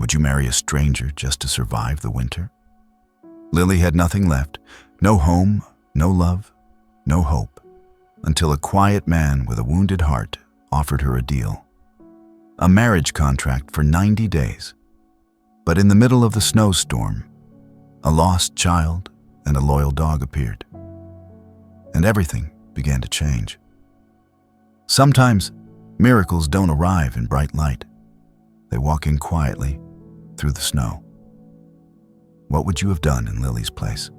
Would you marry a stranger just to survive the winter? Lily had nothing left, no home, no love, no hope, until a quiet man with a wounded heart offered her a deal. A marriage contract for 90 days. But in the middle of the snowstorm, a lost child and a loyal dog appeared. And everything began to change. Sometimes, miracles don't arrive in bright light. They walk in quietly through the snow. What would you have done in Lily's place?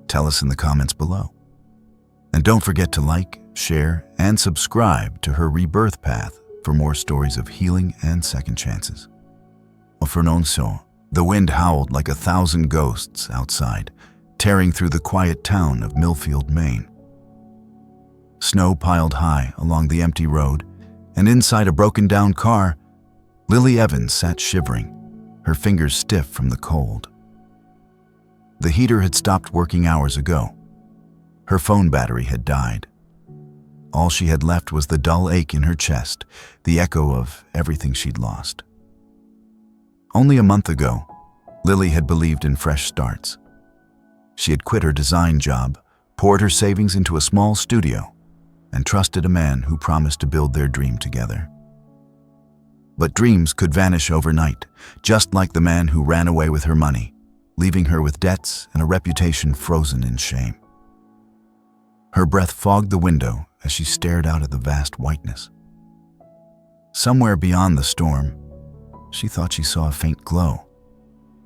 Tell us in the comments below. And don't forget to like, share, and subscribe to her rebirth path for more stories of healing and second chances. The wind howled like 1,000 ghosts outside, tearing through the quiet town of Millfield, Maine. Snow piled high along the empty road, and inside a broken-down car, Lily Evans sat shivering, her fingers stiff from the cold. The heater had stopped working hours ago. Her phone battery had died. All she had left was the dull ache in her chest, the echo of everything she'd lost. Only a month ago, Lily had believed in fresh starts. She had quit her design job, poured her savings into a small studio, and trusted a man who promised to build their dream together. But dreams could vanish overnight, just like the man who ran away with her money, leaving her with debts and a reputation frozen in shame. Her breath fogged the window as she stared out at the vast whiteness. Somewhere beyond the storm, she thought she saw a faint glow,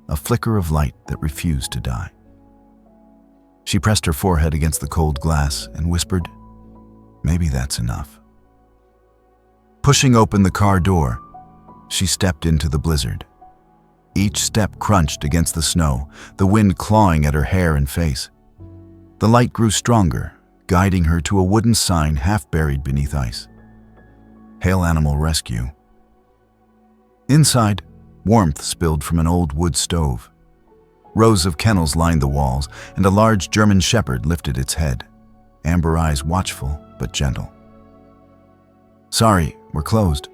a flicker of light that refused to die. She pressed her forehead against the cold glass and whispered, "Maybe that's enough." Pushing open the car door, she stepped into the blizzard. Each step crunched against the snow, the wind clawing at her hair and face. The light grew stronger, guiding her to a wooden sign half buried beneath ice. Hail Animal Rescue. Inside, warmth spilled from an old wood stove. Rows of kennels lined the walls, and a large German shepherd lifted its head, amber eyes watchful but gentle. "Sorry, we're closed,"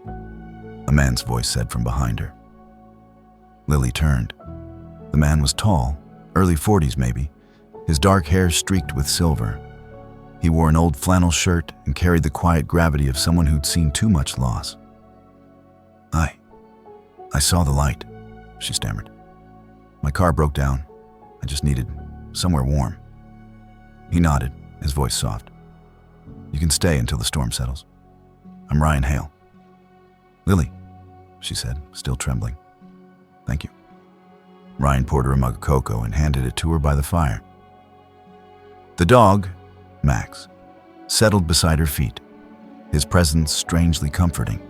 a man's voice said from behind her. Lily turned. The man was tall, early 40s maybe, his dark hair streaked with silver. He wore an old flannel shirt and carried the quiet gravity of someone who'd seen too much loss. I saw the light," she stammered. "My car broke down. I just needed somewhere warm." He nodded, his voice soft. "You can stay until the storm settles. I'm Ryan Hale." "Lily," she said, still trembling. "Thank you." Ryan poured her a mug of cocoa and handed it to her by the fire. The dog, Max, settled beside her feet, his presence strangely comforting.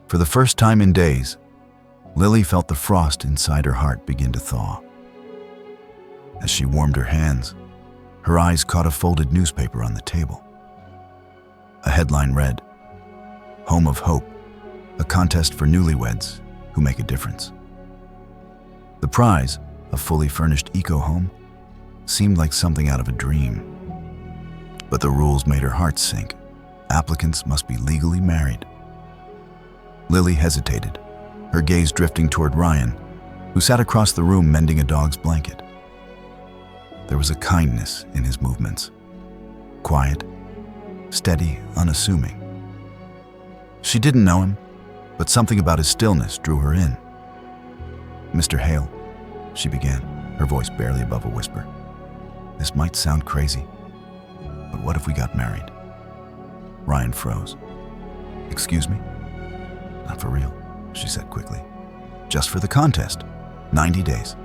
For the first time in days, Lily felt the frost inside her heart begin to thaw. As she warmed her hands, her eyes caught a folded newspaper on the table. A headline read, "Home of Hope, a contest for newlyweds who make a difference." The prize, a fully furnished eco-home, seemed like something out of a dream. But the rules made her heart sink. Applicants must be legally married. Lily hesitated, her gaze drifting toward Ryan, who sat across the room mending a dog's blanket. There was a kindness in his movements, quiet, steady, unassuming. She didn't know him, but something about his stillness drew her in. "Mr. Hale," she began, her voice barely above a whisper. "This might sound crazy, but what if we got married?" Ryan froze. "Excuse me?" "Not for real," she said quickly. "Just for the contest. 90 days.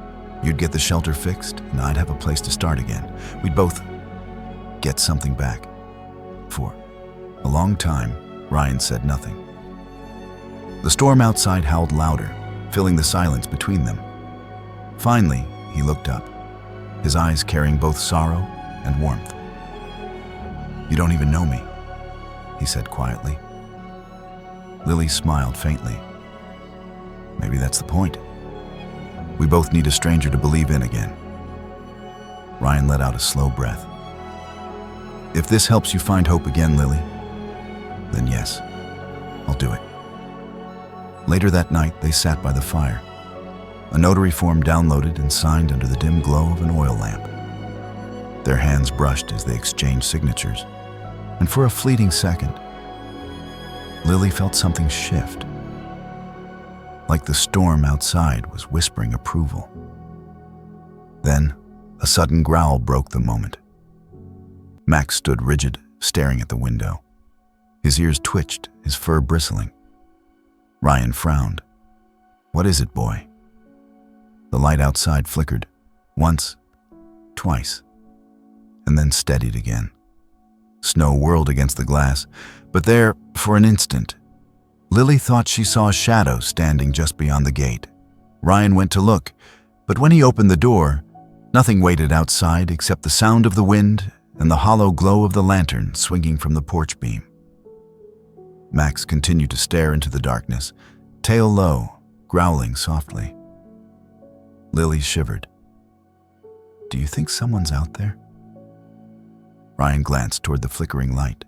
You'd get the shelter fixed, and I'd have a place to start again. We'd both get something back." For a long time, Ryan said nothing. The storm outside howled louder, filling the silence between them. Finally, he looked up, his eyes carrying both sorrow and warmth. "You don't even know me," he said quietly. Lily smiled faintly. "Maybe that's the point. We both need a stranger to believe in again." Ryan let out a slow breath. "If this helps you find hope again, Lily, then yes, I'll do it." Later that night, they sat by the fire, a notary form downloaded and signed under the dim glow of an oil lamp. Their hands brushed as they exchanged signatures, and for a fleeting second, Lily felt something shift, like the storm outside was whispering approval. Then, a sudden growl broke the moment. Max stood rigid, staring at the window. His ears twitched, his fur bristling. Ryan frowned. "What is it, boy?" The light outside flickered, once, twice, and then steadied again. Snow whirled against the glass, but there, for an instant, Lily thought she saw a shadow standing just beyond the gate. Ryan went to look, but when he opened the door, nothing waited outside except the sound of the wind and the hollow glow of the lantern swinging from the porch beam. Max continued to stare into the darkness, tail low, growling softly. Lily shivered. "Do you think someone's out there?" Ryan glanced toward the flickering light,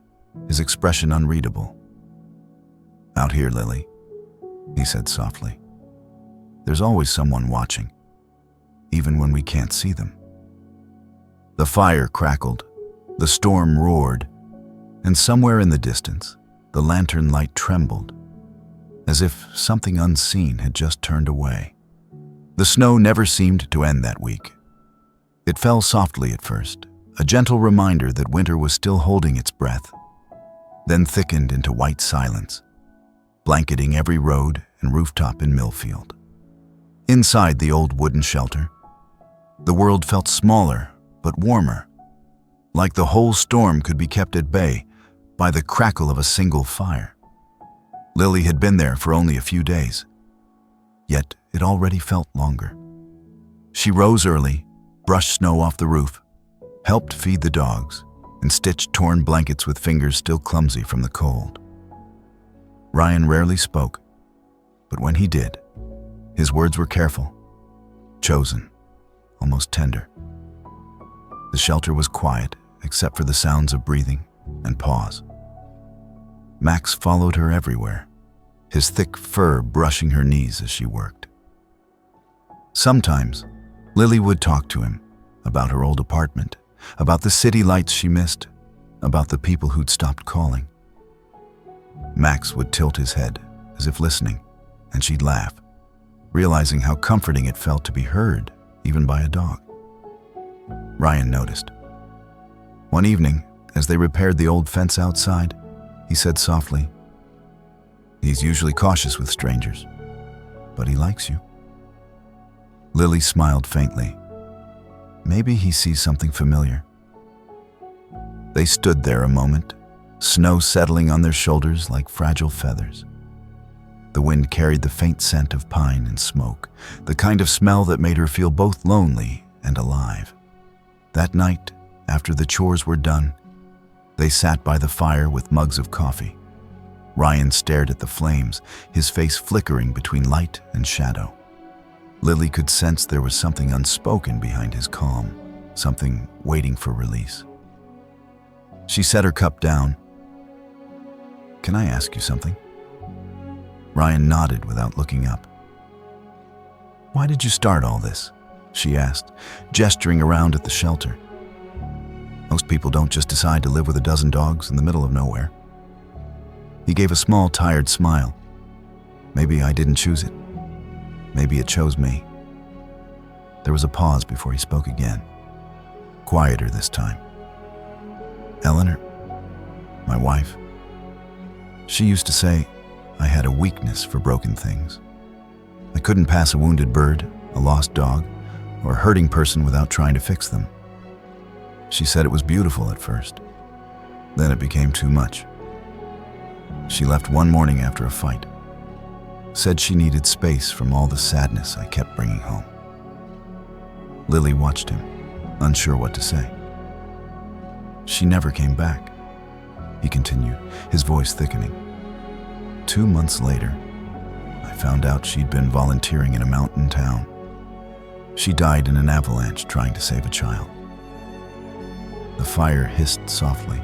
his expression unreadable. "Out here, Lily," he said softly. "There's always someone watching, even when we can't see them." The fire crackled, the storm roared, and somewhere in the distance, the lantern light trembled, as if something unseen had just turned away. The snow never seemed to end that week. It fell softly at first, a gentle reminder that winter was still holding its breath, then thickened into white silence, blanketing every road and rooftop in Millfield. Inside the old wooden shelter, the world felt smaller but warmer, like the whole storm could be kept at bay by the crackle of a single fire. Lily had been there for only a few days, yet it already felt longer. She rose early, brushed snow off the roof, helped feed the dogs, and stitched torn blankets with fingers still clumsy from the cold. Ryan rarely spoke, but when he did, his words were careful, chosen, almost tender. The shelter was quiet, except for the sounds of breathing and pause. Max followed her everywhere, his thick fur brushing her knees as she worked. Sometimes, Lily would talk to him about her old apartment, about the city lights she missed, about the people who'd stopped calling. Max would tilt his head, as if listening, and she'd laugh, realizing how comforting it felt to be heard, even by a dog. Ryan noticed. One evening, as they repaired the old fence outside, he said softly, "He's usually cautious with strangers, but he likes you." Lily smiled faintly. Maybe he sees something familiar. They stood there a moment, snow settling on their shoulders like fragile feathers. The wind carried the faint scent of pine and smoke, the kind of smell that made her feel both lonely and alive. That night, after the chores were done, they sat by the fire with mugs of coffee. Ryan stared at the flames, his face flickering between light and shadow. Lily could sense there was something unspoken behind his calm, something waiting for release. She set her cup down. "Can I ask you something?" Ryan nodded without looking up. "Why did you start all this?" she asked, gesturing around at the shelter. "Most people don't just decide to live with a dozen dogs in the middle of nowhere." He gave a small, tired smile. "Maybe I didn't choose it. Maybe it chose me." There was a pause before he spoke again, quieter this time. "Eleanor, my wife, she used to say I had a weakness for broken things. I couldn't pass a wounded bird, a lost dog, or a hurting person without trying to fix them. She said it was beautiful at first. Then it became too much. She left one morning after a fight. Said she needed space from all the sadness I kept bringing home." Lily watched him, unsure what to say. "She never came back," he continued, his voice thickening. 2 months later, I found out she'd been volunteering in a mountain town. She died in an avalanche trying to save a child." The fire hissed softly.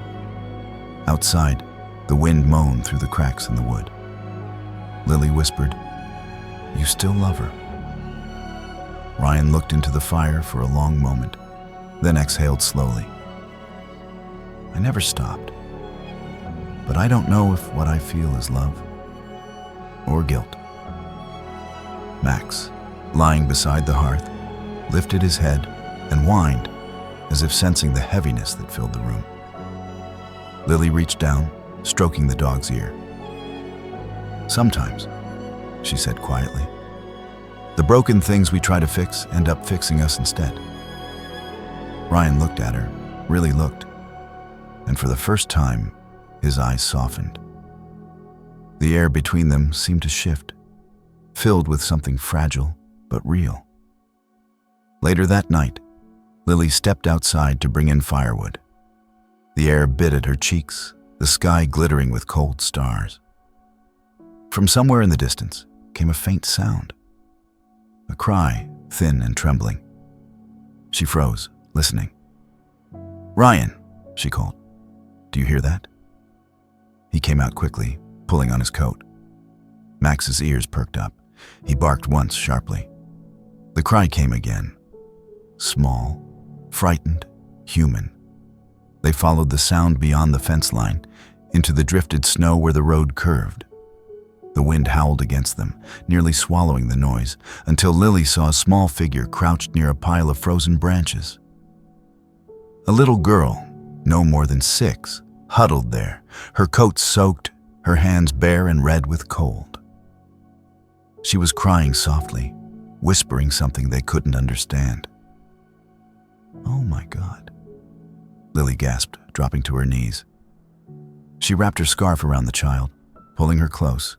Outside, the wind moaned through the cracks in the wood. Lily whispered, You still love her?" Ryan looked into the fire for a long moment, then exhaled slowly. "I never stopped. But I don't know if what I feel is love or guilt." Max, lying beside the hearth, lifted his head and whined, as if sensing the heaviness that filled the room. Lily reached down, stroking the dog's ear. "Sometimes," she said quietly, "the broken things we try to fix end up fixing us instead." Ryan looked at her, really looked, and for the first time, his eyes softened. The air between them seemed to shift, filled with something fragile but real. Later that night, Lily stepped outside to bring in firewood. The air bit at her cheeks, the sky glittering with cold stars. From somewhere in the distance came a faint sound, a cry, thin and trembling. She froze, listening. "Ryan," she called. "Do you hear that?" He came out quickly, pulling on his coat. Max's ears perked up. He barked once sharply. The cry came again. Small, frightened, human. They followed the sound beyond the fence line, into the drifted snow where the road curved. The wind howled against them, nearly swallowing the noise, until Lily saw a small figure crouched near a pile of frozen branches. A little girl, no more than 6, huddled there, her coat soaked, her hands bare and red with cold. She was crying softly, whispering something they couldn't understand. "Oh my God," Lily gasped, dropping to her knees. She wrapped her scarf around the child, pulling her close.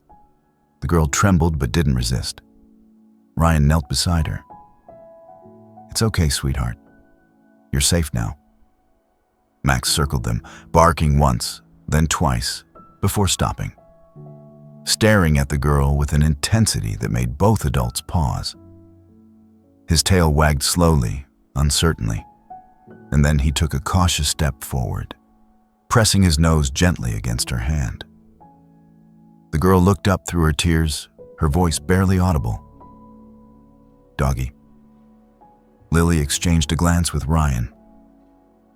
The girl trembled but didn't resist. Ryan knelt beside her. "It's okay, sweetheart. You're safe now." Max circled them, barking once, then twice, before stopping, staring at the girl with an intensity that made both adults pause. His tail wagged slowly, uncertainly, and then he took a cautious step forward, pressing his nose gently against her hand. The girl looked up through her tears, her voice barely audible. "Doggy." Lily exchanged a glance with Ryan.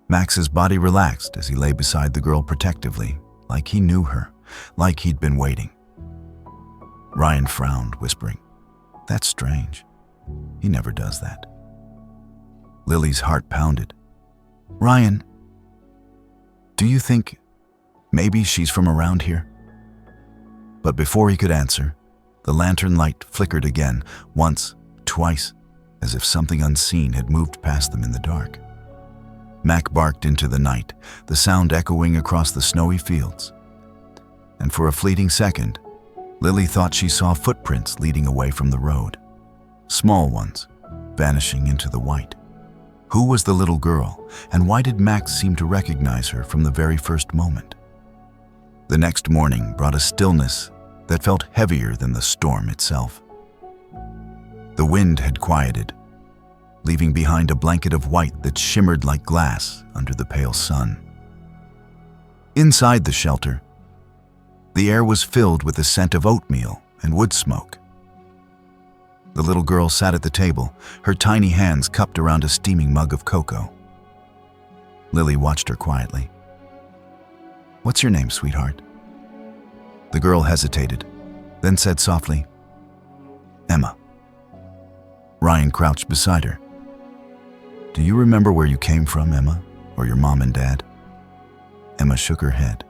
Max's body relaxed as he lay beside the girl protectively, like he knew her, like he'd been waiting. Ryan frowned, whispering, "That's strange. He never does that." Lily's heart pounded. "Ryan, do you think maybe she's from around here?" But before he could answer, the lantern light flickered again, once, twice, as if something unseen had moved past them in the dark. Mac barked into the night, the sound echoing across the snowy fields. And for a fleeting second, Lily thought she saw footprints leading away from the road. Small ones, vanishing into the white. Who was the little girl, and why did Max seem to recognize her from the very first moment? The next morning brought a stillness that felt heavier than the storm itself. The wind had quieted, leaving behind a blanket of white that shimmered like glass under the pale sun. Inside the shelter, the air was filled with the scent of oatmeal and wood smoke. The little girl sat at the table, her tiny hands cupped around a steaming mug of cocoa. Lily watched her quietly. "What's your name, sweetheart?" The girl hesitated, then said softly, "Emma." Ryan crouched beside her. "Do you remember where you came from, Emma, or your mom and dad?" Emma shook her head.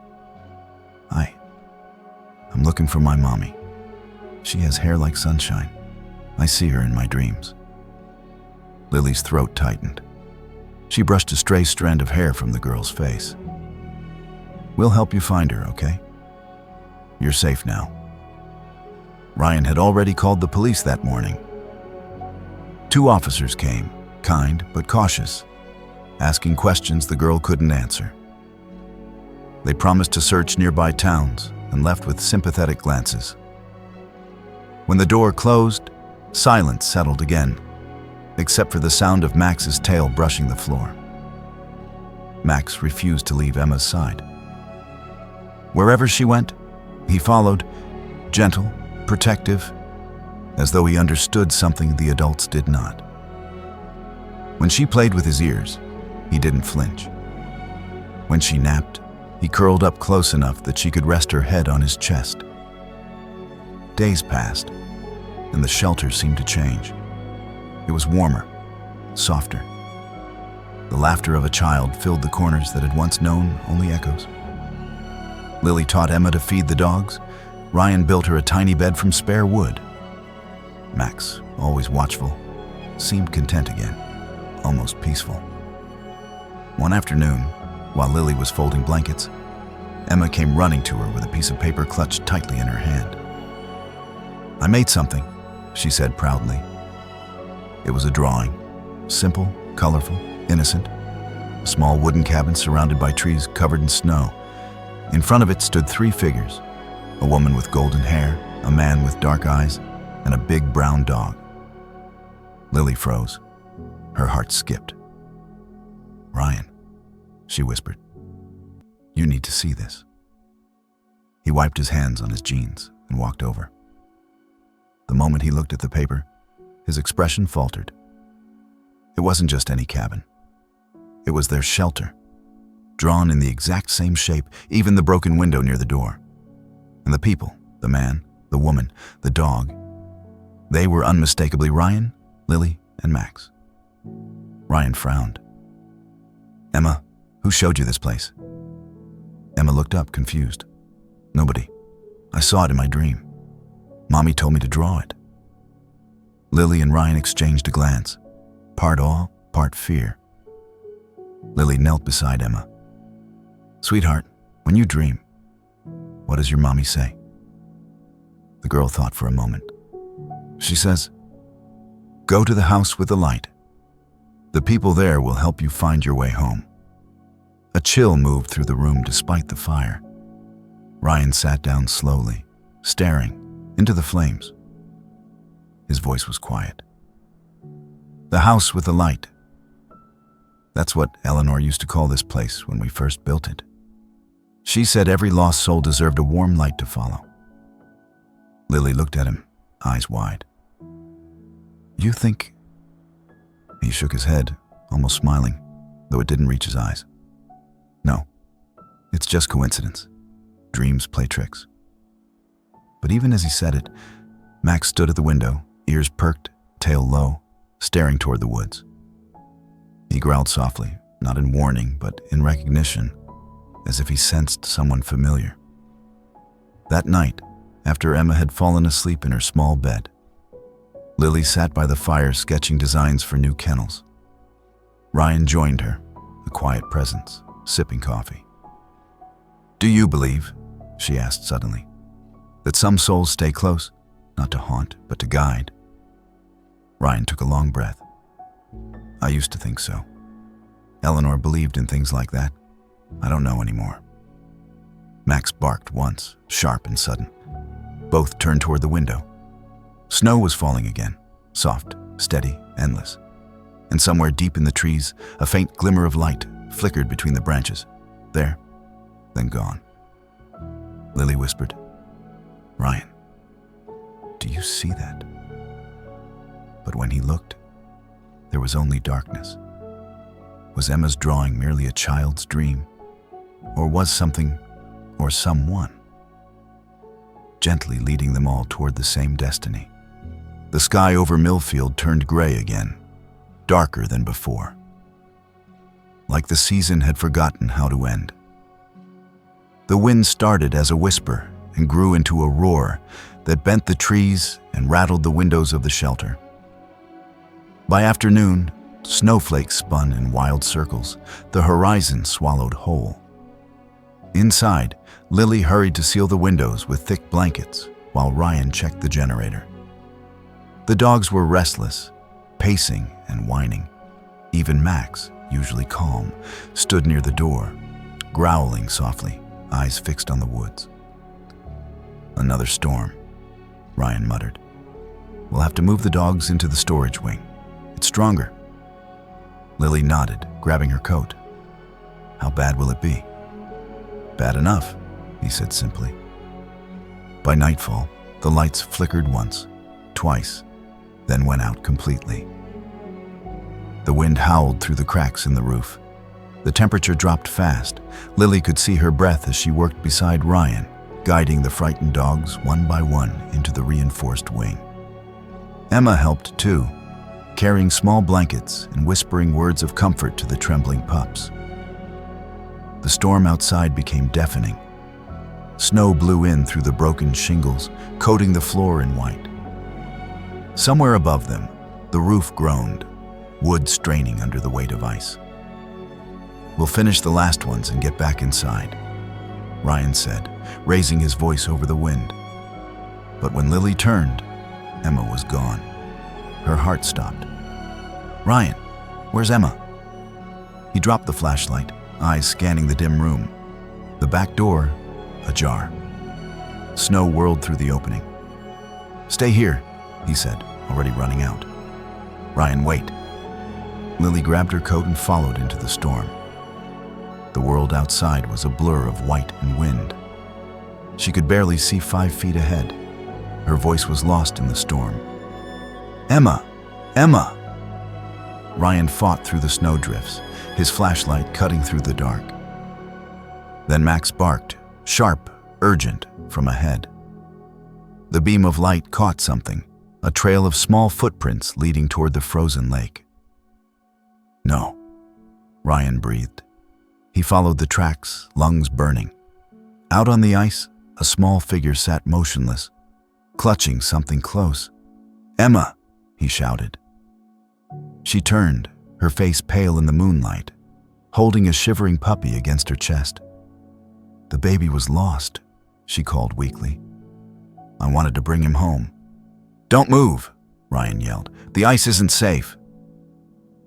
I'm looking for my mommy. She has hair like sunshine. I see her in my dreams." Lily's throat tightened. She brushed a stray strand of hair from the girl's face. "We'll help you find her, okay? You're safe now." Ryan had already called the police that morning. 2 officers came, kind but cautious, asking questions the girl couldn't answer. They promised to search nearby towns and left with sympathetic glances. When the door closed, silence settled again, except for the sound of Max's tail brushing the floor. Max refused to leave Emma's side. Wherever she went, he followed, gentle, protective, as though he understood something the adults did not. When she played with his ears, he didn't flinch. When she napped, he curled up close enough that she could rest her head on his chest. Days passed, and the shelter seemed to change. It was warmer, softer. The laughter of a child filled the corners that had once known only echoes. Lily taught Emma to feed the dogs. Ryan built her a tiny bed from spare wood. Max, always watchful, seemed content again, almost peaceful. One afternoon, while Lily was folding blankets, Emma came running to her with a piece of paper clutched tightly in her hand. "I made something," she said proudly. It was a drawing, simple, colorful, innocent. A small wooden cabin surrounded by trees covered in snow. In front of it stood three figures: a woman with golden hair, a man with dark eyes, and a big brown dog. Lily froze. Her heart skipped. "Ryan," she whispered, "you need to see this." He wiped his hands on his jeans and walked over. The moment he looked at the paper, his expression faltered. It wasn't just any cabin. It was their shelter, drawn in the exact same shape, even the broken window near the door. And the people, the man, the woman, the dog, they were unmistakably Ryan, Lily, and Max. Ryan frowned. "Emma, who showed you this place?" Emma looked up, confused. "Nobody. I saw it in my dream. Mommy told me to draw it." Lily and Ryan exchanged a glance, part awe, part fear. Lily knelt beside Emma. "Sweetheart, when you dream, what does your mommy say?" The girl thought for a moment. "She says, 'Go to the house with the light. The people there will help you find your way home.'" A chill moved through the room despite the fire. Ryan sat down slowly, staring into the flames. His voice was quiet. "The house with the light. That's what Eleanor used to call this place when we first built it. She said every lost soul deserved a warm light to follow." Lily looked at him, eyes wide. "You think—" He shook his head, almost smiling, though it didn't reach his eyes. "No, it's just coincidence. Dreams play tricks." But even as he said it, Max stood at the window, ears perked, tail low, staring toward the woods. He growled softly, not in warning, but in recognition, as if he sensed someone familiar. That night, after Emma had fallen asleep in her small bed, Lily sat by the fire sketching designs for new kennels. Ryan joined her, a quiet presence, sipping coffee. "Do you believe," she asked suddenly, "that some souls stay close, not to haunt, but to guide?" Ryan took a long breath. "I used to think so. Eleanor believed in things like that. I don't know anymore." Max barked once, sharp and sudden. Both turned toward the window. Snow was falling again, soft, steady, endless. And somewhere deep in the trees, a faint glimmer of light flickered between the branches. There, then gone. Lily whispered, "Ryan, do you see that?" But when he looked, there was only darkness. Was Emma's drawing merely a child's dream? Or was something, or someone, gently leading them all toward the same destiny? The sky over Millfield turned gray again, darker than before. Like the season had forgotten how to end. The wind started as a whisper and grew into a roar that bent the trees and rattled the windows of the shelter. By afternoon, snowflakes spun in wild circles, the horizon swallowed whole. Inside, Lily hurried to seal the windows with thick blankets while Ryan checked the generator. The dogs were restless, pacing and whining. Even Max, usually calm, stood near the door, growling softly, eyes fixed on the woods. "Another storm," Ryan muttered. "We'll have to move the dogs into the storage wing. It's stronger." Lily nodded, grabbing her coat. "How bad will it be?" "Bad enough," he said simply. By nightfall, the lights flickered once, twice, then went out completely. The wind howled through the cracks in the roof. The temperature dropped fast. Lily could see her breath as she worked beside Ryan, guiding the frightened dogs one by one into the reinforced wing. Emma helped too, carrying small blankets and whispering words of comfort to the trembling pups. The storm outside became deafening. Snow blew in through the broken shingles, coating the floor in white. Somewhere above them, the roof groaned, wood straining under the weight of ice. "We'll finish the last ones and get back inside," Ryan said, raising his voice over the wind. But when Lily turned, Emma was gone. Her heart stopped. "Ryan, where's Emma?" He dropped the flashlight, eyes scanning the dim room. The back door, ajar. Snow whirled through the opening. "Stay here," he said, already running out. "Ryan, wait." Lily grabbed her coat and followed into the storm. The world outside was a blur of white and wind. She could barely see 5 feet ahead. Her voice was lost in the storm. "Emma! Emma!" Ryan fought through the snowdrifts, his flashlight cutting through the dark. Then Max barked, sharp, urgent, from ahead. The beam of light caught something, a trail of small footprints leading toward the frozen lake. "No," Ryan breathed. He followed the tracks, lungs burning. Out on the ice, a small figure sat motionless, clutching something close. "Emma!" he shouted. She turned, her face pale in the moonlight, holding a shivering puppy against her chest. "The baby was lost," she called weakly. "I wanted to bring him home." "Don't move," Ryan yelled. "The ice isn't safe."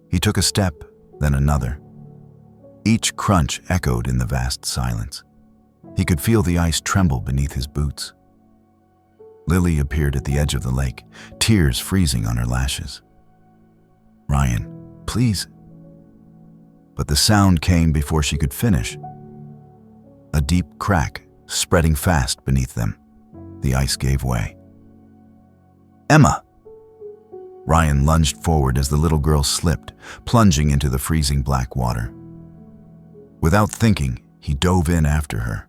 He took a step, then another. Each crunch echoed in the vast silence. He could feel the ice tremble beneath his boots. Lily appeared at the edge of the lake, tears freezing on her lashes. "Ryan, please." But the sound came before she could finish. A deep crack, spreading fast beneath them. The ice gave way. "Emma!" Ryan lunged forward as the little girl slipped, plunging into the freezing black water. Without thinking, he dove in after her.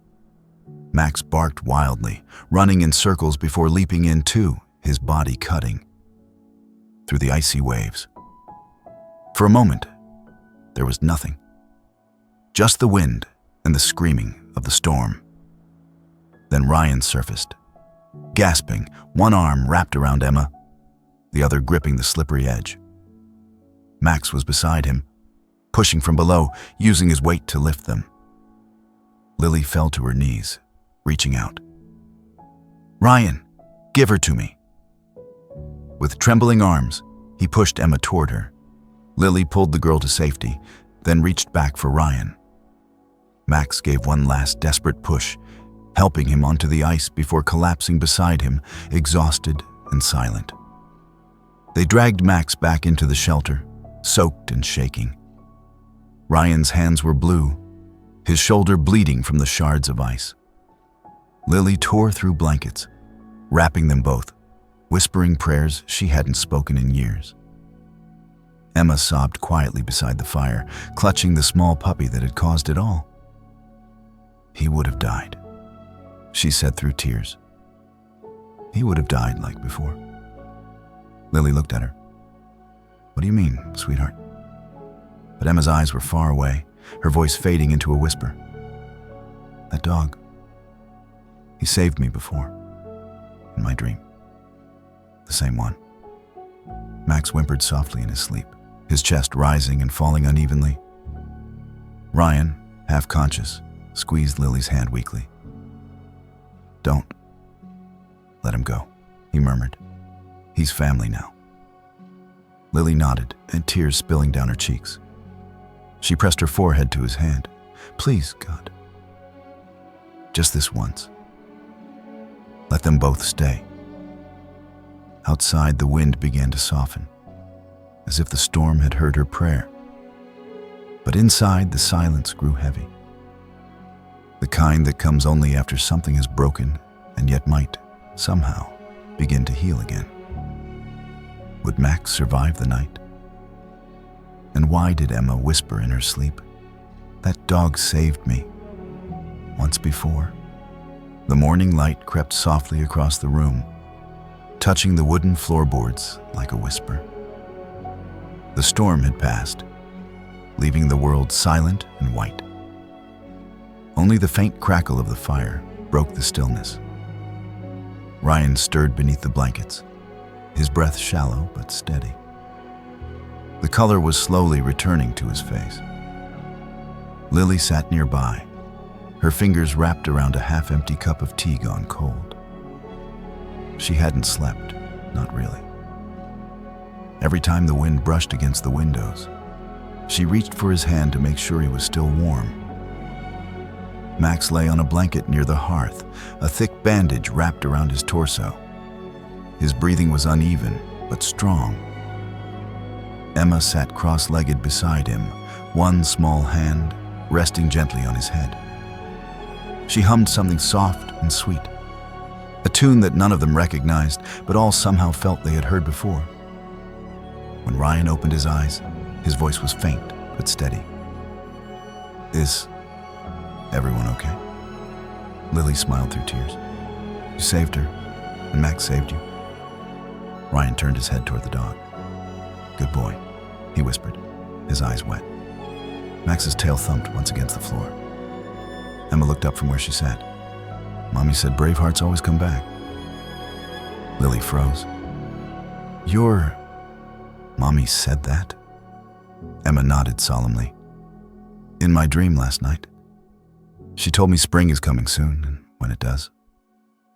Max barked wildly, running in circles before leaping in too, his body cutting through the icy waves. For a moment, there was nothing. Just the wind and the screaming of the storm. Then Ryan surfaced, gasping, one arm wrapped around Emma, the other gripping the slippery edge. Max was beside him, pushing from below, using his weight to lift them. Lily fell to her knees, reaching out. "Ryan, give her to me." With trembling arms, he pushed Emma toward her. Lily pulled the girl to safety, then reached back for Ryan. Max gave one last desperate push, helping him onto the ice before collapsing beside him, exhausted and silent. They dragged Max back into the shelter, soaked and shaking. Ryan's hands were blue, his shoulder bleeding from the shards of ice. Lily tore through blankets, wrapping them both, whispering prayers she hadn't spoken in years. Emma sobbed quietly beside the fire, clutching the small puppy that had caused it all. "He would have died," she said through tears. "He would have died like before." Lily looked at her. "What do you mean, sweetheart?" But Emma's eyes were far away, her voice fading into a whisper. "That dog, he saved me before, in my dream. The same one." Max whimpered softly in his sleep, his chest rising and falling unevenly. Ryan, half conscious, squeezed Lily's hand weakly. "Don't let him go," he murmured. "He's family now." Lily nodded, and tears spilling down her cheeks. She pressed her forehead to his hand. "Please, God. Just this once. Let them both stay." Outside, the wind began to soften, as if the storm had heard her prayer. But inside, the silence grew heavy. The kind that comes only after something has broken and yet might, somehow, begin to heal again. Would Max survive the night? And why did Emma whisper in her sleep, "That dog saved me," once before? The morning light crept softly across the room, touching the wooden floorboards like a whisper. The storm had passed, leaving the world silent and white. Only the faint crackle of the fire broke the stillness. Ryan stirred beneath the blankets, his breath shallow but steady. The color was slowly returning to his face. Lily sat nearby, her fingers wrapped around a half-empty cup of tea gone cold. She hadn't slept, not really. Every time the wind brushed against the windows, she reached for his hand to make sure he was still warm. Max lay on a blanket near the hearth, a thick bandage wrapped around his torso. His breathing was uneven, but strong. Emma sat cross-legged beside him, one small hand resting gently on his head. She hummed something soft and sweet, a tune that none of them recognized, but all somehow felt they had heard before. When Ryan opened his eyes, his voice was faint but steady. "Is everyone okay?" Lily smiled through tears. "You saved her, and Max saved you." Ryan turned his head toward the dog. "Good boy," he whispered, his eyes wet. Max's tail thumped once against the floor. Emma looked up from where she sat. "Mommy said brave hearts always come back." Lily froze. "You're... Mommy said that?" Emma nodded solemnly. "In my dream last night. She told me spring is coming soon, and when it does,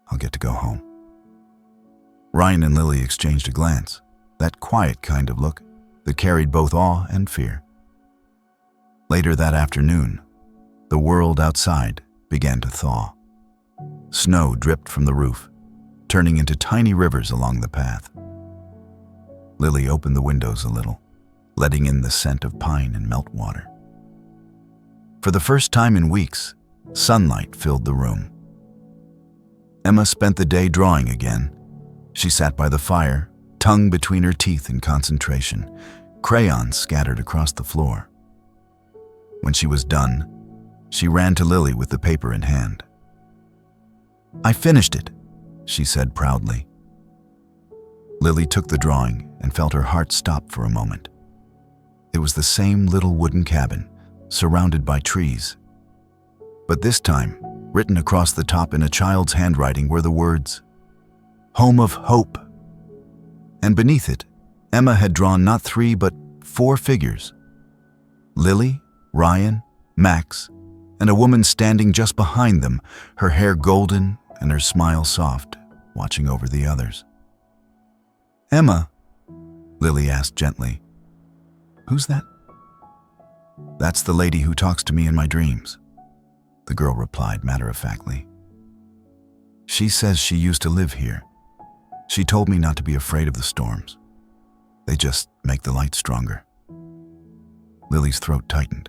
I'll get to go home." Ryan and Lily exchanged a glance, that quiet kind of look that carried both awe and fear. Later that afternoon, the world outside began to thaw. Snow dripped from the roof, turning into tiny rivers along the path. Lily opened the windows a little, letting in the scent of pine and meltwater. For the first time in weeks, sunlight filled the room. Emma spent the day drawing again. She sat by the fire, tongue between her teeth in concentration, crayons scattered across the floor. When she was done, she ran to Lily with the paper in hand. "I finished it," she said proudly. Lily took the drawing and felt her heart stop for a moment. It was the same little wooden cabin, surrounded by trees. But this time, written across the top in a child's handwriting were the words, "Home of Hope." And beneath it, Emma had drawn not 3 but 4 figures. Lily, Ryan, Max, and a woman standing just behind them, her hair golden and her smile soft, watching over the others. "Emma," Lily asked gently, "who's that?" "That's the lady who talks to me in my dreams," the girl replied matter-of-factly. "She says she used to live here. She told me not to be afraid of the storms. They just make the light stronger." Lily's throat tightened.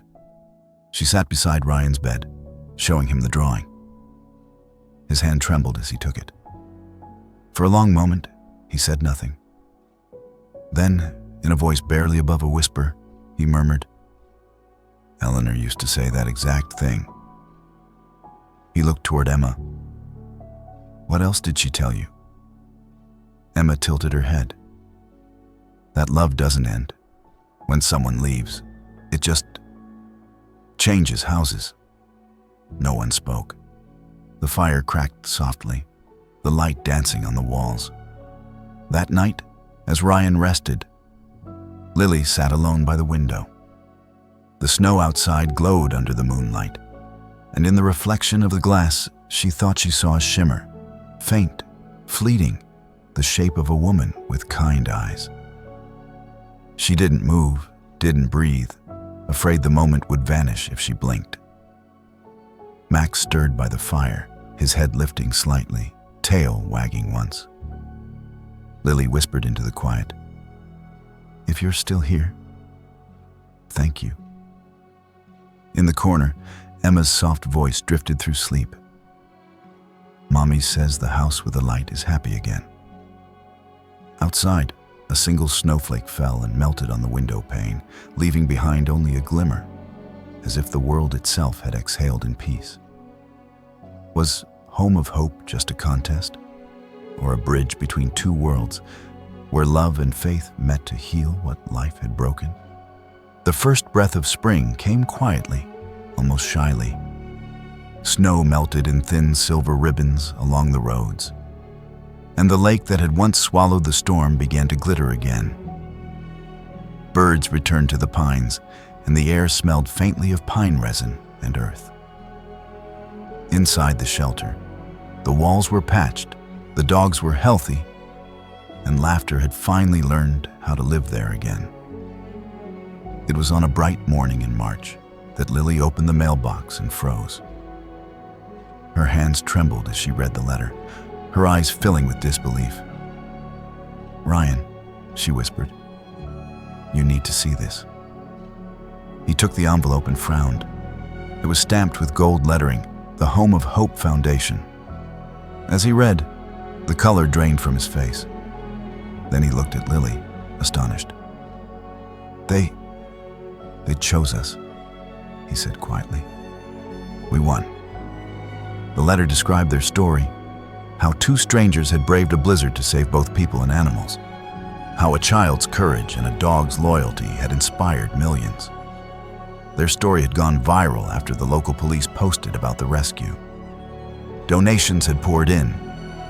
She sat beside Ryan's bed, showing him the drawing. His hand trembled as he took it. For a long moment, he said nothing. Then, in a voice barely above a whisper, he murmured, "Eleanor used to say that exact thing." He looked toward Emma. "What else did she tell you?" Emma tilted her head. "That love doesn't end. When someone leaves, it just changes houses." No one spoke. The fire cracked softly, the light dancing on the walls. That night, as Ryan rested, Lily sat alone by the window. The snow outside glowed under the moonlight, and in the reflection of the glass, she thought she saw a shimmer, faint, fleeting, the shape of a woman with kind eyes. She didn't move, didn't breathe, afraid the moment would vanish if she blinked. Max stirred by the fire, his head lifting slightly, tail wagging once. Lily whispered into the quiet, "If you're still here, thank you." In the corner, Emma's soft voice drifted through sleep. "Mommy says the house with the light is happy again." Outside, a single snowflake fell and melted on the window pane, leaving behind only a glimmer, as if the world itself had exhaled in peace. Was Home of Hope just a contest, or a bridge between two worlds where love and faith met to heal what life had broken? The first breath of spring came quietly, almost shyly. Snow melted in thin silver ribbons along the roads, and the lake that had once swallowed the storm began to glitter again. Birds returned to the pines, and the air smelled faintly of pine resin and earth. Inside the shelter, the walls were patched, the dogs were healthy, and laughter had finally learned how to live there again. It was on a bright morning in March that Lily opened the mailbox and froze. Her hands trembled as she read the letter, her eyes filling with disbelief. "Ryan," she whispered, "you need to see this." He took the envelope and frowned. It was stamped with gold lettering, "The Home of Hope Foundation." As he read, the color drained from his face. Then he looked at Lily, astonished. They chose us," he said quietly. "We won." The letter described their story, how two strangers had braved a blizzard to save both people and animals, how a child's courage and a dog's loyalty had inspired millions. Their story had gone viral after the local police posted about the rescue. Donations had poured in.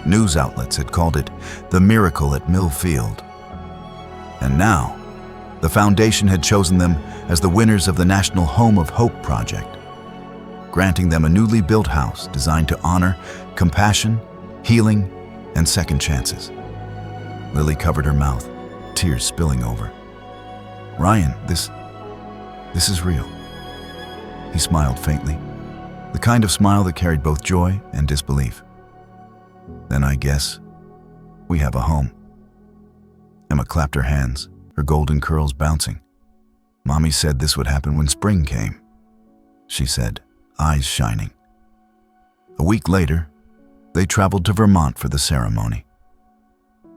News outlets had called it the miracle at Mill Field. And now, the foundation had chosen them as the winners of the National Home of Hope project, granting them a newly built house designed to honor compassion, healing, and second chances. Lily covered her mouth, tears spilling over. "Ryan, this is real." He smiled faintly, the kind of smile that carried both joy and disbelief. "Then I guess we have a home." Emma clapped her hands, her golden curls bouncing. "Mommy said this would happen when spring came," she said, eyes shining. A week later, they traveled to Vermont for the ceremony.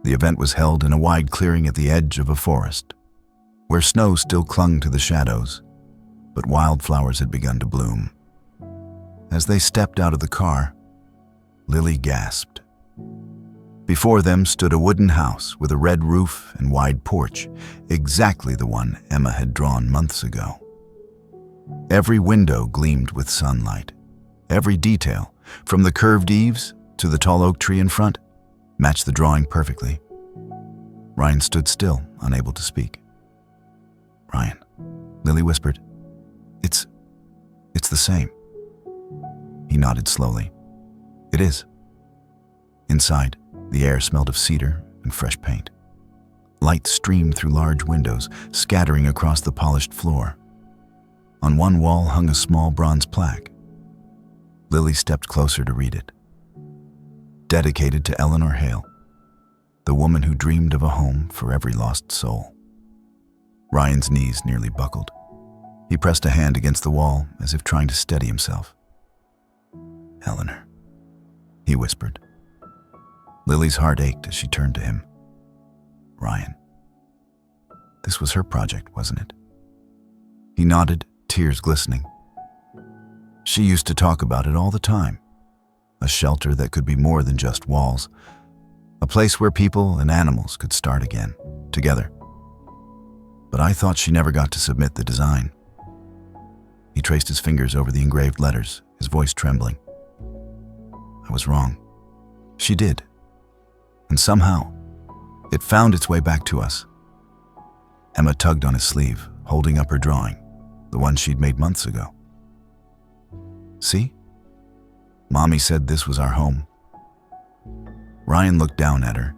The event was held in a wide clearing at the edge of a forest, where snow still clung to the shadows, but wildflowers had begun to bloom. As they stepped out of the car, Lily gasped. Before them stood a wooden house with a red roof and wide porch, exactly the one Emma had drawn months ago. Every window gleamed with sunlight. Every detail, from the curved eaves to the tall oak tree in front, matched the drawing perfectly. Ryan stood still, unable to speak. "Ryan," Lily whispered, It's the same." He nodded slowly. "It is." Inside, the air smelled of cedar and fresh paint. Light streamed through large windows, scattering across the polished floor. On one wall hung a small bronze plaque. Lily stepped closer to read it. "Dedicated to Eleanor Hale, the woman who dreamed of a home for every lost soul." Ryan's knees nearly buckled. He pressed a hand against the wall as if trying to steady himself. "Eleanor," he whispered. Lily's heart ached as she turned to him. "Ryan, this was her project, wasn't it?" He nodded, tears glistening. "She used to talk about it all the time. A shelter that could be more than just walls. A place where people and animals could start again, together. But I thought she never got to submit the design." He traced his fingers over the engraved letters, his voice trembling. "I was wrong. She did. And somehow, it found its way back to us." Emma tugged on his sleeve, holding up her drawing, the one she'd made months ago. "See? Mommy said this was our home." Ryan looked down at her,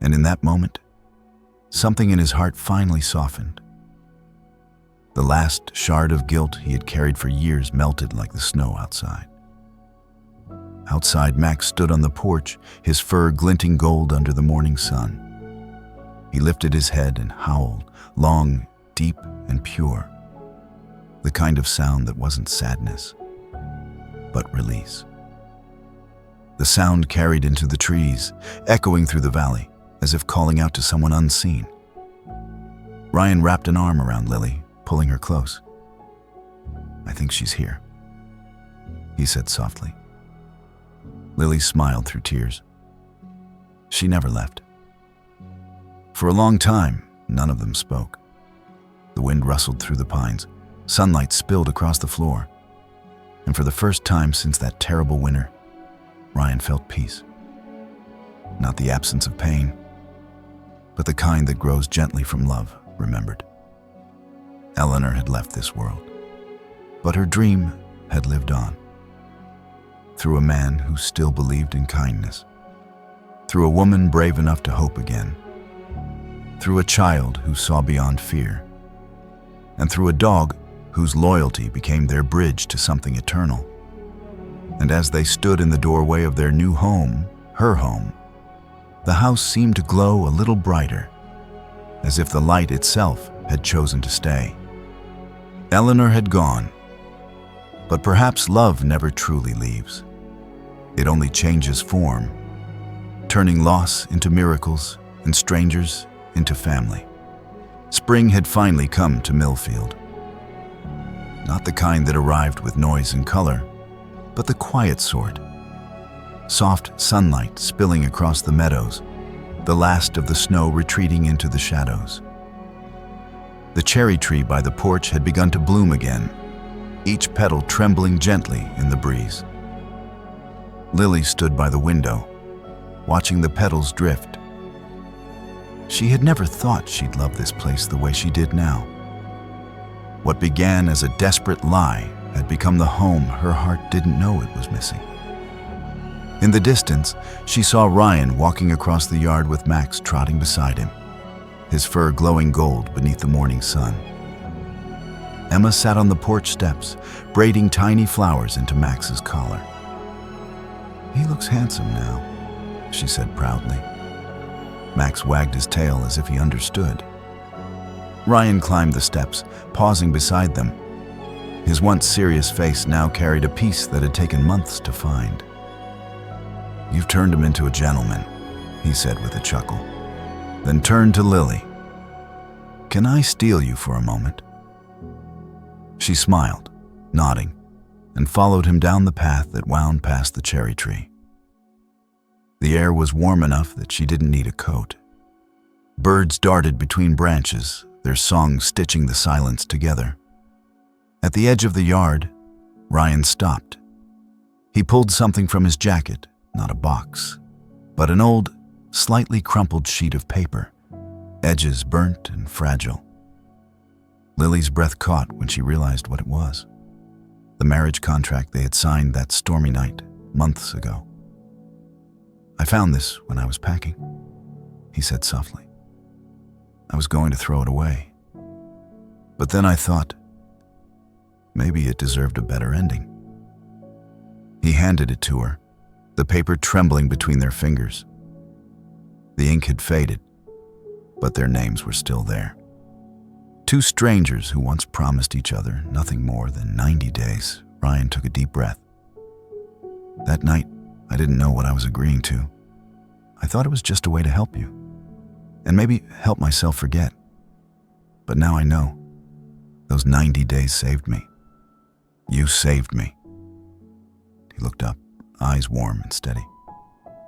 and in that moment, something in his heart finally softened. The last shard of guilt he had carried for years melted like the snow outside. Outside, Max stood on the porch, his fur glinting gold under the morning sun. He lifted his head and howled, long, deep, and pure. The kind of sound that wasn't sadness, but release. The sound carried into the trees, echoing through the valley, as if calling out to someone unseen. Ryan wrapped an arm around Lily, pulling her close. "I think she's here," he said softly. Lily smiled through tears. She never left. For a long time, none of them spoke. The wind rustled through the pines, sunlight spilled across the floor, and for the first time since that terrible winter, Ryan felt peace. Not the absence of pain, but the kind that grows gently from love, remembered. Eleanor had left this world, but her dream had lived on. Through a man who still believed in kindness, through a woman brave enough to hope again, through a child who saw beyond fear, and through a dog whose loyalty became their bridge to something eternal. And as they stood in the doorway of their new home, her home, the house seemed to glow a little brighter, as if the light itself had chosen to stay. Eleanor had gone, but perhaps love never truly leaves. It only changes form, turning loss into miracles and strangers into family. Spring had finally come to Millfield. Not the kind that arrived with noise and color, but the quiet sort. Soft sunlight spilling across the meadows, the last of the snow retreating into the shadows. The cherry tree by the porch had begun to bloom again, each petal trembling gently in the breeze. Lily stood by the window, watching the petals drift. She had never thought she'd love this place the way she did now. What began as a desperate lie had become the home her heart didn't know it was missing. In the distance, she saw Ryan walking across the yard with Max trotting beside him, his fur glowing gold beneath the morning sun. Emma sat on the porch steps, braiding tiny flowers into Max's collar. "He looks handsome now," she said proudly. Max wagged his tail as if he understood. Ryan climbed the steps, pausing beside them. His once serious face now carried a peace that had taken months to find. "You've turned him into a gentleman," he said with a chuckle, then turned to Lily. "Can I steal you for a moment?" She smiled, nodding, and followed him down the path that wound past the cherry tree. The air was warm enough that she didn't need a coat. Birds darted between branches, their songs stitching the silence together. At the edge of the yard, Ryan stopped. He pulled something from his jacket, not a box, but an old, slightly crumpled sheet of paper, edges burnt and fragile. Lily's breath caught when she realized what it was. The marriage contract they had signed that stormy night, months ago. "I found this when I was packing," he said softly. "I was going to throw it away. But then I thought, maybe it deserved a better ending." He handed it to her, the paper trembling between their fingers. The ink had faded, but their names were still there. Two strangers who once promised each other nothing more than 90 days. Ryan took a deep breath. "That night, I didn't know what I was agreeing to. I thought it was just a way to help you, and maybe help myself forget. But now I know. Those 90 days saved me. You saved me." He looked up, eyes warm and steady.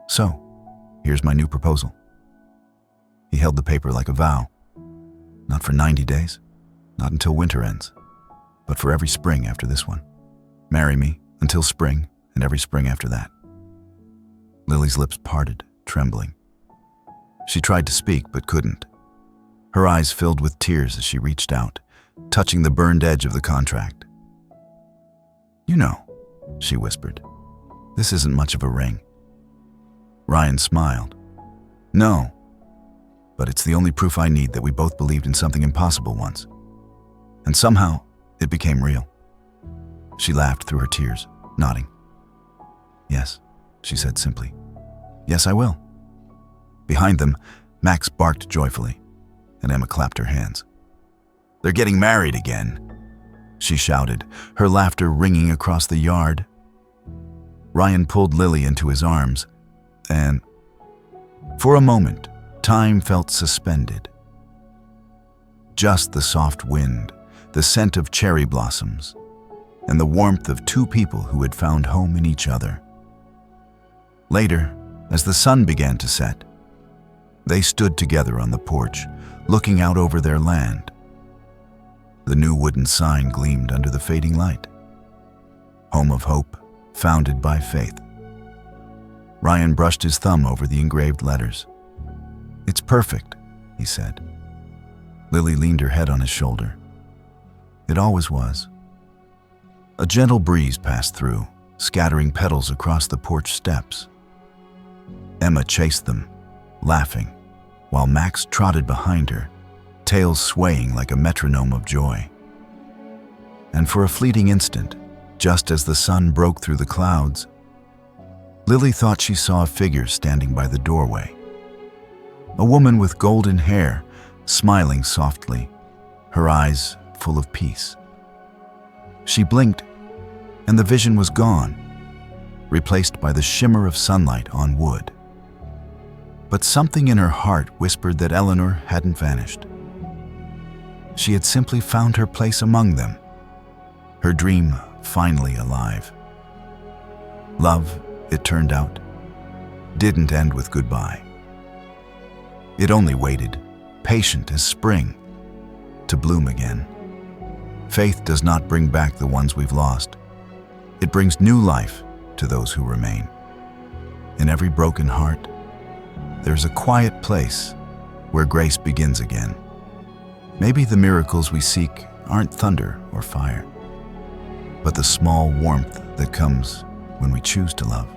"So, here's my new proposal." He held the paper like a vow. Not for 90 days, not until winter ends, but for every spring after this one. Marry me until spring and every spring after that. Lily's lips parted, trembling. She tried to speak but couldn't. Her eyes filled with tears as she reached out, touching the burned edge of the contract. "You know," she whispered, "this isn't much of a ring." Ryan smiled. "No, but it's the only proof I need that we both believed in something impossible once. And somehow, it became real." She laughed through her tears, nodding. "Yes," she said simply. "Yes, I will." Behind them, Max barked joyfully, and Emma clapped her hands. "They're getting married again," she shouted, her laughter ringing across the yard. Ryan pulled Lily into his arms, and, for a moment, Time felt suspended. Just the soft wind, the scent of cherry blossoms, and the warmth of two people who had found home in each other. Later, as the sun began to set, they stood together on the porch, looking out over their land. The new wooden sign gleamed under the fading light. Home of Hope, founded by faith. Ryan brushed his thumb over the engraved letters. "It's perfect," he said. Lily leaned her head on his shoulder. "It always was." A gentle breeze passed through, scattering petals across the porch steps. Emma chased them, laughing, while Max trotted behind her, tails swaying like a metronome of joy. And for a fleeting instant, just as the sun broke through the clouds, Lily thought she saw a figure standing by the doorway. A woman with golden hair, smiling softly, her eyes full of peace. She blinked, and the vision was gone, replaced by the shimmer of sunlight on wood. But something in her heart whispered that Eleanor hadn't vanished. She had simply found her place among them, her dream finally alive. Love, it turned out, didn't end with goodbye. It only waited, patient as spring, to bloom again. Faith does not bring back the ones we've lost. It brings new life to those who remain. In every broken heart, there's a quiet place where grace begins again. Maybe the miracles we seek aren't thunder or fire, but the small warmth that comes when we choose to love,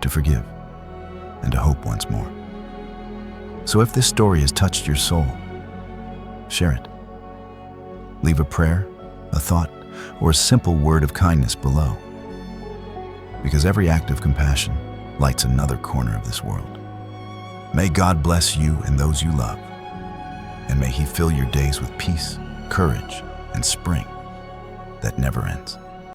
to forgive, and to hope once more. So if this story has touched your soul, share it. Leave a prayer, a thought, or a simple word of kindness below, because every act of compassion lights another corner of this world. May God bless you and those you love, and may He fill your days with peace, courage, and spring that never ends.